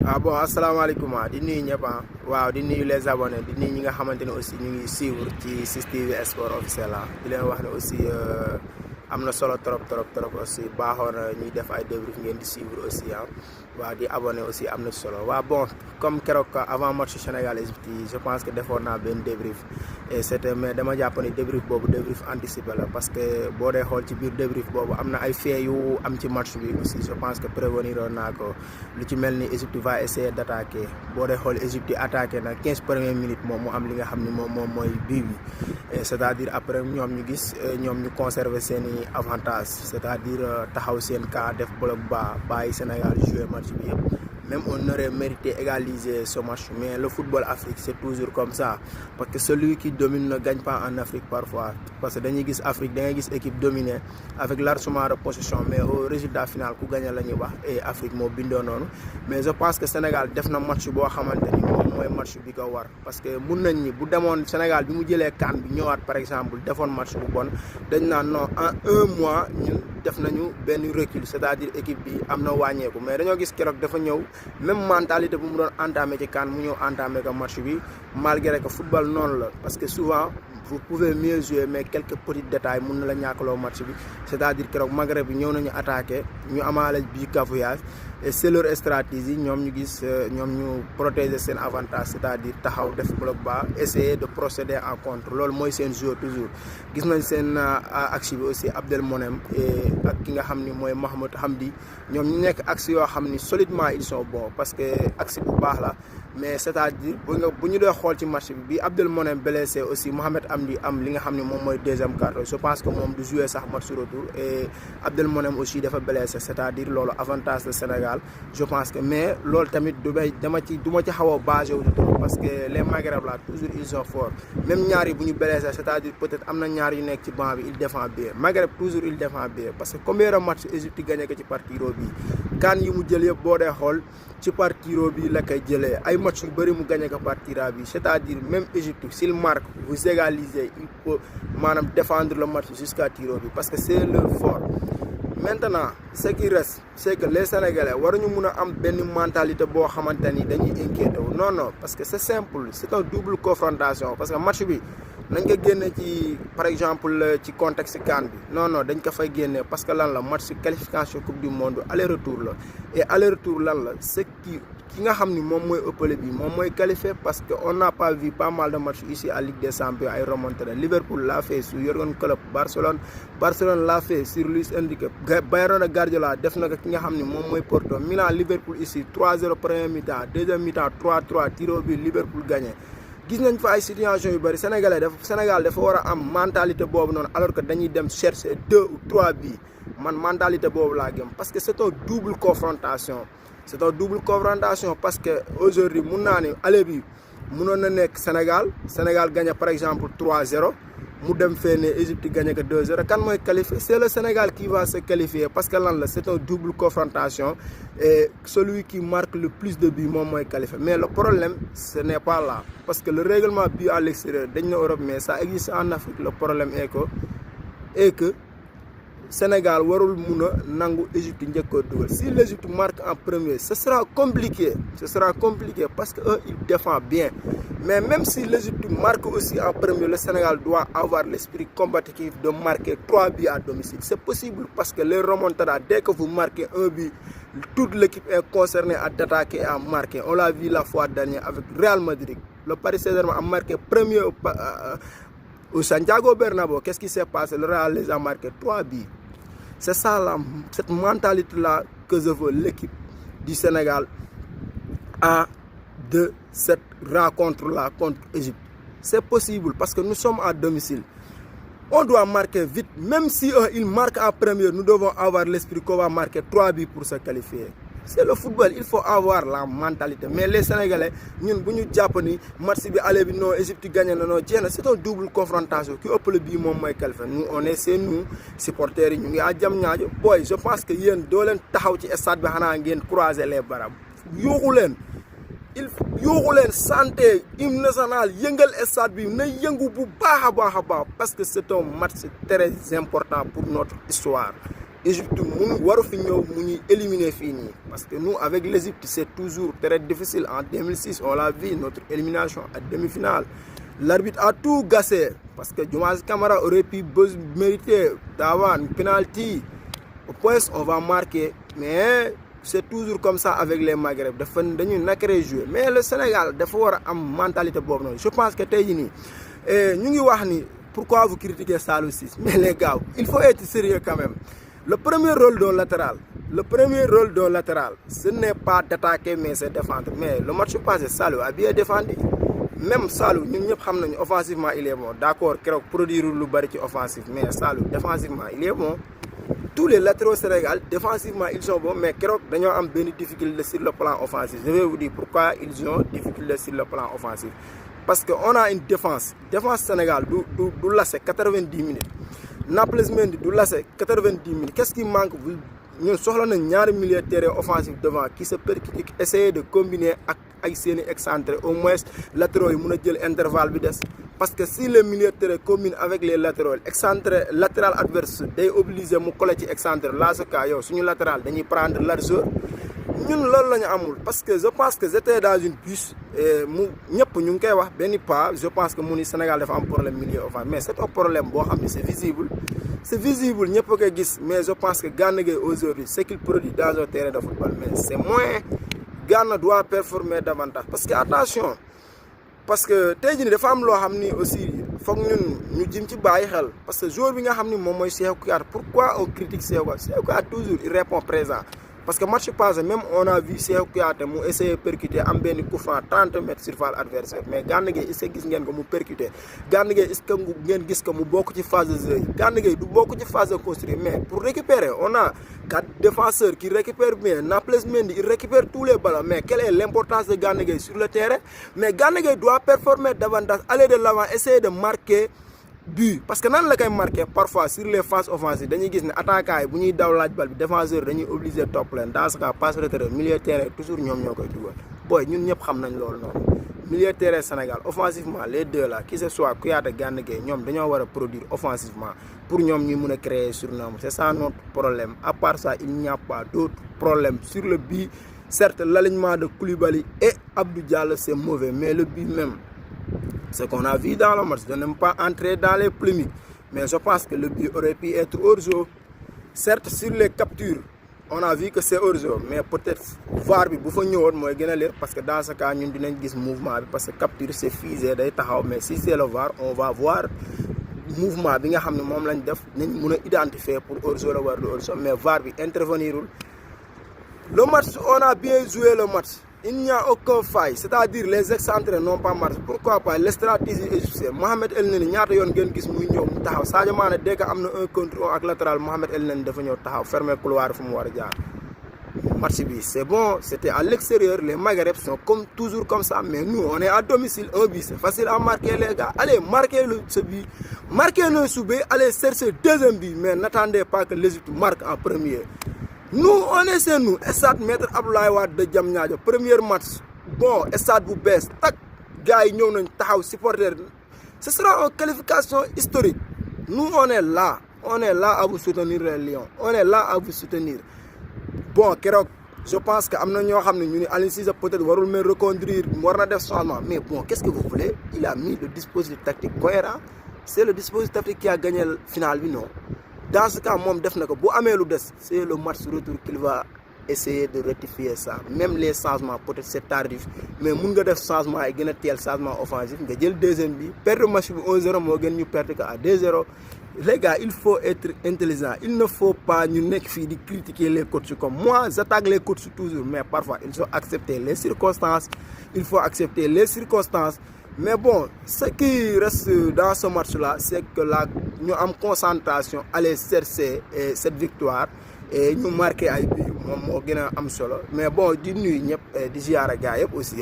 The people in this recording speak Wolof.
Bon asalaamaaleykum di nuyu ñëpp waaw di nuyu les abonnés di nuyu ñi nga xamante ne aussi ñu ngi suivre ci 6TV Sport officiel di leen wax ne aussi am na solo trop aussi baaxoo na ñuy def ay débrief ngeen di suivre aussi waaw di abonné aussi am na solo waaw bon comme keroog avant match Sénégal Égypte yi je pense que defoon naa benn débrief et c'était mais dama jàpp ne débrief boobu débrief anticipé la parce que boo dee xool ci biir débrief boobu am na ay faits yu am ci match bi aussi je pense que prévenir woon naa ko lu ci mel ni Égypte va essayer d'attaquer boo dee xool Égypte yi attaqué na 15 premières minutes moom mu am li nga xam ni moom mooy bii bi c'est-à-dire après ñoom ñu gis ñoom ñu conserver seen i avantage c'est-à-dire taxaw seen cas def bloc bas bàyyi Sénégal jouer match bi yëpp même on aurait mérité égaliser ce match mais le football Afrique c'est toujours comme ça parce que celui qui domine ne gagne pas en Afrique parfois parce que dañuy gis Afrique da ngay gis équipe dominée avec largement de possession mais au résultat final ku gagné la ñuy wax et Afrique moo bindoo noonu mais je pense que Sénégal def na match boo xamante ni moom mooy match bi ko war parce que mun nañ ni bu demoon Sénégal bi mu jëlee CAN bi ñëwaat par exemple defoon match bu bon dañ naan non en un mois ñun def nañu benn recul c'est-à-dire équipe bi am na wàññeeku mais dañoo gis keroog dafa ñëw même mentalité bu mu doon entamé ci CAN mu ñëw entamé ko match bi malgré que football noonu la parce que souvent vous pouvez mieux jouer mais quelques petits détails mun na la ñàkkaloo match bi c'est-à-dire keroog Maghreb bi ñëw nañu attaqué ñu amaale bii cafouillage et c'est leur stratégie ñoom ñu gis ñoom ñu protéger seen avantage c'est-à-dire taxaw def bloc bas essayer de procéder en contre loolu mooy seen jeu toujours gis nañ seen axe bi aussi Abdelmonem ak ki nga xam ni mooy Mohamed Hamdi ñoom ñu nekk axe yoo xam ni solidement ils sont bons parce que axe bu baax la mais c'est-à-dire bu ñu doon xool ci match bi Abdelmonem blessé aussi Mohamed Hamdi am li nga xam ne moom mooy deuxième carton je pense que moom du jouer sax match retour et Abdelmonem aussi dafa blessé c'est-à-dire loolu avantage de Sénégal je pense que mais loolu tamit du ma ci xaw a basé wu parce que les Maghreb là toujours ils sont forts même ñaar yi bu ñu blessé c'est-à-dire peut-être am na ñaar yu nekk ci banc bi il défend bien Maghreb toujours il défend bien parce que combien de match Égypte gagné ko ci par tiro bi CAN yi mu jël yëpp boo dee xool ci par tiro bi la koy jëlee ay match yu bëri mu gagné ko par tiro bi c'est-à-dire même Égypte s'il marque vous égalisez il faut maanaam défendre le match jusqu'à tiro bi parce que c'est leur fort. Maintenant ce qui reste c'est que les Sénégalais waruñu mun a am benn mentalité boo xamante ni dañuy inquiété wu non parce que c'est simple c'est un double confrontation parce que match bi nañ ko génne ci par exemple ci contexte CAN bi non dañ ko fay génne parce que lan la match qualification coupe du monde aller retour la et aller retour lan la c'est ki nga xam ni moom mooy ëppale bi moom mooy qualifié parce que on n'a pas vu pas mal de matchs ici à Ligue des Champions ay remontées Liverpool l'a fait sur Jürgen Klopp Barcelone l'a fait sur Luis Enrique Bayern de Guardiola def na ko ki nga xam ni moom mooy Porto Milan Liverpool ici 3-0 premier mi-temps deuxième mi-temps 3-3 tiro bi Liverpool gagné gis nañ fa ay situation yu bëri Sénégal dafa war a am mentalité boobu noonu alors que dañuy dem chercher 2 ou 3 bi man mentalité boobu laa gëm parce que c'est une double confrontation parce que aujourd'hui mun naa ne aller bi munoon na nekk Sénégal gagné par exemple 3-0 mu dem fee ne Égypte gagné que 2-0 kan mooy qualifié c'est le Sénégal qui va se qualifier parce que lan la c'est une double confrontation et celui qui marque le plus de buts moom mooy qualifié mais le problème ce n'est pas là parce que le règlement but à l'extérieur dañ na Europe mais ça existe en Afrique le problème est que Sénégal warul mun a nangu Égypte njëkk a dugal si l'Égypte marque en premier ce sera compliqué parce que eux ils défendent bien mais même si l'Égypte marque aussi en premier le Sénégal doit avoir l'esprit combatif de marquer 3 buts à domicile c'est possible parce que les remontadas dès que vous marquez un but toute l'équipe est concernée à attaquer et à marquer on l'a vu la fois dernière avec Real Madrid le Paris Saint-Germain a marqué premier au Santiago Bernabéu qu'est-ce qui s'est passé le Real les a marqué 3 buts. C'est ça cette mentalité-là que je veux l'équipe du Sénégal a de cette rencontre-là contre l'Égypte. C'est possible parce que nous sommes à domicile. On doit marquer vite. Même si ils marquent en première, nous devons avoir l'esprit qu'on va marquer 3 buts pour se qualifier. C'est le football, il faut avoir la mentalité. Mais les Sénégalais, nous, si nous avons dit match bi aller bi non Égypte gagne non c'est une double confrontation qui ëpp le bi moom mooy qualifié nous on est chez nous supporters yi ñu ngi à Diamniadio boy je pense que yéen doo leen taxaw ci stade bi xanaa ngeen croiser les bras yuuxu leen santé hymne national yëngal stade bi na yëngu bu baax a baax parce que c'est un match très important pour notre histoire Égypte waru fi ñëw mu ñuy éliminer fii nii parce que nous avec l'Égypte c'est toujours très difficile. En 2006 on l'a vu, notre élimination à demi-finale, l'arbitre a tout gassé parce que Diomaye Kamara aurait pu mériter d'avoir une penalty. Au point on va marquer, mais c'est toujours comme ça avec les Maghreb, dañu nakare jouer. Mais le Sénégal dafa war a am mentalité boobu noonu. Je pense que tey jii nii ñu ngi wax ni pourquoi vous critiquez Saliou Ciss, mais les gars il faut être sérieux quand même. Le premier rôle d'un latéral, ce n'est pas d'attaquer mais c'est défendre. Mais le match passé, Saliou a bien défendu. Même Saliou, nous savons offensivement il est bon. D'accord, produire le bari offensif, mais Saliou défensivement il est bon. Tous les latéraux sénégalais défensivement ils sont bons, mais ils ont une difficulté sur le plan offensif. Je vais vous dire pourquoi ils ont une difficulté sur le plan offensif. Parce qu'on a une défense Sénégal, d'où là c'est 90 minutes. Nampalys Mendy du lase 90 minutes. Qu'est-ce qui manque? Nous avons un milieu de terrain offensif devant qui se percute, essayer de combiner avec ses excentrés. Au moins, les latéraux ils peuvent jël intervalle. Parce que si le milieu de terrain combine avec les latéraux, latéral adverse est obligé de coller les excentrés. Là, ce cas, sur le latéral, ils prendre largeur. Nous l'avons parce que je pense que j'étais dans une bus et je pense que le Sénégal a un problème milieu offensif, mais c'est un problème c'est visible, mais je pense que Gana Gueye aujourd'hui ce qu'il produit dans un terrain de football, mais c'est moins. Gana doit performer davantage parce que attention, parce que tey jii dafa am loo xam ni aussi foog ñu jëm ci bàyyi xel parce que joueur bi nga xam ni moom mooy Cheikhou Kouyaté, pourquoi on critique Cheikhou Kouyaté toujours il répond présent. Parce que match passé, même on a vu Cheikhou Kouyaté mu essayer de percuter am benn coup franc 30 mètres surface adversaire, mais Gana Gueye est-ce que gis ngeen ko mu percuter? Gana Gueye est-ce que ngeen gis ko mu bokk ci phase de jeu? Gana Gueye du bokk ci phase de construire, mais pour récupérer on a 4 défenseurs qui récupèrent bien. Nampalys Mendy il récupère tous les ballons, mais quelle est l'importance de Gana Gueye sur le terrain? Mais Gana Gueye doit performer davantage, aller de l'avant, essayer de marquer but. Parce que nan la koy marqué parfois sur les phases offensives dañuy gis ne attaquant yi bu ñuy daw laaj bal bi défenseur dañuy obligé topp leen. Dans ce cas passe retrait milieu terrain toujours ñoom ñoo koy dugal. Boy ñun ñëpp xam nañ loolu noonu. Milieu terrain Sénégal offensivement les deux là qui ce soit Kouyaté Gana Gueye ñoom dañoo war a produire offensivement pour ñoom ñuy mën a créer surnombre. C'est ça notre problème. À part ça il n'y a pas d'autre problème sur le but. Certes l'alignement de Koulibaly et Abdou Diallo c'est mauvais, mais le but même ce qu'on a vu dans le match, je n'aime pas entrer dans les polémiques, mais je pense que le but aurait pu être hors-jeu. Certes, sur les captures, on a vu que c'est hors-jeu, mais peut-être VAR bi bu fa ñëwoon mooy gën a leer parce que dans ce cas ñun dinañ gis mouvement bi parce que capture c'est figé day taxaw, mais si c'est le VAR on va voir mouvement bi nga xam ne moom lañ def nañ mën a identifier pour hors-jeu la war du hors-jeu, mais VAR bi intervenirul. Le match, on a bien joué le match. Il n'y a aucun faille, c'est-à-dire les excentrés n'ont pas marché. Pourquoi pas les stratégies égyptiennes? Mohamed El Neni ñaata yoon ngeen gis muy ñëw mu taxaw Sadio Mané dès que am na un contre un ak latéral Mohamed El Neni dafa ñëw taxaw fermer couloir fu mu war a jaar. Match bi c'est bon, c'était à l'extérieur, les Maghreb sont comme toujours comme ça, mais nous on est à domicile, un but c'est facile à marquer les gars. Allez marquez ce but, marquez-le sous but, allez chercher deuxième but, mais n'attendez pas que l'Égypte marque en premier. Nous, on est chez nous, Stade Maître Abdoulaye Wade de Diamniadio, premier match, bon, Stade bu bees, tak, gars yi ñëw nañ taxaw supporter. Ce sera une qualification historique. Nous, on est là à vous soutenir les Lions, on est là à vous soutenir. Bon, keroog, je pense que am na ñoo xam ne ñu ni Aliou Cissé peut-être warul mais reconduire, war na def changement, mais bon, qu'est-ce que vous voulez? Il a mis le dispositif tactique cohérent, c'est le dispositif tactique qui a gagné le final, non? Dans ce cas, c'est le match retour qu'il va essayer de rectifier ça. Même les changements, peut-être c'est tardif, mais il y a des changements et des changements offensifs. Il y a le deuxième but, perdre le match 1-0, il perdre à 2-0. Les gars, il faut être intelligent. Il ne faut pas nous critiquer les coachs comme moi. J'attaque les coachs toujours, mais parfois, il faut accepter les circonstances. Mais bon, ce qui reste dans ce match-là, c'est que nous avons concentration à aller chercher cette victoire et nous marquer à but. Mais bon, du nuit, nous avons aussi.